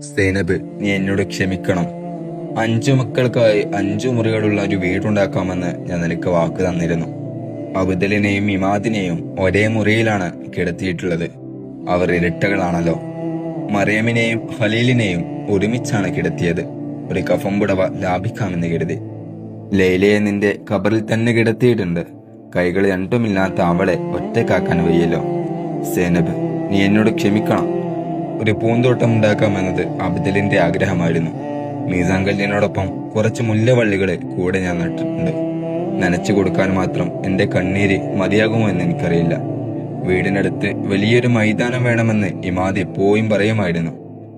സൈനബ്, നീ എന്നോട് ക്ഷമിക്കണം. 5 മക്കൾക്കായി 5 മുറികളുള്ള ഒരു വീടുണ്ടാക്കാമെന്ന് ഞാൻ നിനക്ക് വാക്ക് തന്നിരുന്നു. അബുദലിനെയും ഇമാദിനെയും ഒരേ മുറിയിലാണ് കിടത്തിയിട്ടുള്ളത്. അവർ ഇരട്ടകളാണല്ലോ. മറിയമിനെയും ഖലീലിനെയും ഒരുമിച്ചാണ് കിടത്തിയത്. ഒരു കഫംപുടവ ലാഭിക്കാമെന്ന് കരുതി. ലൈലയെ നിന്റെ ഖബറിൽ തന്നെ കിടത്തിയിട്ടുണ്ട്. കൈകൾ രണ്ടുമില്ലാത്ത അവളെ ഒറ്റക്കാക്കാൻ വയ്യല്ലോ. സൈനബ്, നീ എന്നോട് ക്ഷമിക്കണം. ഒരു പൂന്തോട്ടം ഉണ്ടാക്കാമെന്നത് അബ്ദലിന്റെ ആഗ്രഹമായിരുന്നു. മീസാൻ കല്ലിനോടൊപ്പം കുറച്ച് മുല്ലവള്ളികളെ കൂടെ ഞാൻ നട്ടിട്ടുണ്ട്. നനച്ചു കൊടുക്കാൻ മാത്രം എന്റെ കണ്ണീര് മതിയാകുമോ എന്ന് എനിക്കറിയില്ല. വീടിനടുത്ത് വലിയൊരു മൈതാനം വേണമെന്ന് ഇമാദ് എപ്പോഴും പറയുമായിരുന്നു.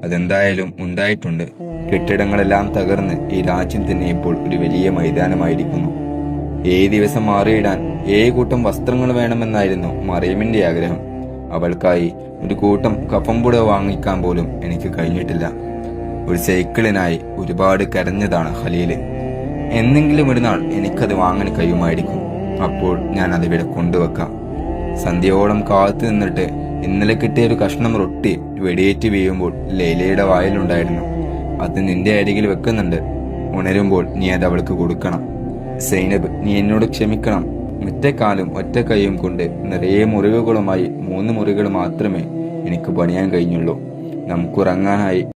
അതെന്തായാലും ഉണ്ടായിട്ടുണ്ട്. കെട്ടിടങ്ങളെല്ലാം തകർന്ന് ഈ രാജ്യം തന്നെ ഇപ്പോൾ ഒരു വലിയ മൈതാനമായിരിക്കുന്നു. ദിവസം മാറിയിടാൻ കൂട്ടം വസ്ത്രങ്ങൾ വേണമെന്നായിരുന്നു മറിയമിന്റെ ആഗ്രഹം. അവൾക്കായി ഒരു കൂട്ടം കഫംപുട വാങ്ങിക്കാൻ പോലും എനിക്ക് കഴിഞ്ഞിട്ടില്ല. ഒരു സൈക്കിളിനായി ഒരുപാട് കരഞ്ഞതാണ് ഖലീല്. എന്നെങ്കിലും ഒരു നാൾ എനിക്കത് വാങ്ങാൻ കഴിയുമായിരിക്കും. അപ്പോൾ ഞാൻ അതിവിടെ കൊണ്ടുവെക്കാം. സന്ധ്യയോളം കാത്തു നിന്നിട്ട് ഇന്നലെ കിട്ടിയ ഒരു കഷ്ണം റൊട്ടി വെടിയേറ്റ് വീഴുമ്പോൾ ലൈലയുടെ വായിലുണ്ടായിരുന്നു. അത് നിന്റെ അരികിൽ വെക്കുന്നുണ്ട്. ഉണരുമ്പോൾ നീ അത് അവൾക്ക് കൊടുക്കണം. സൈനബ്, നീ എന്നോട് ക്ഷമിക്കണം. ഒറ്റ കാലും ഒറ്റ കൈയും കൊണ്ട് നിറയെ മുറിവുകളുമായി 3 മുറികൾ മാത്രമേ എനിക്ക് പണിയാൻ കഴിഞ്ഞുള്ളൂ. നമുക്കുറങ്ങാനായി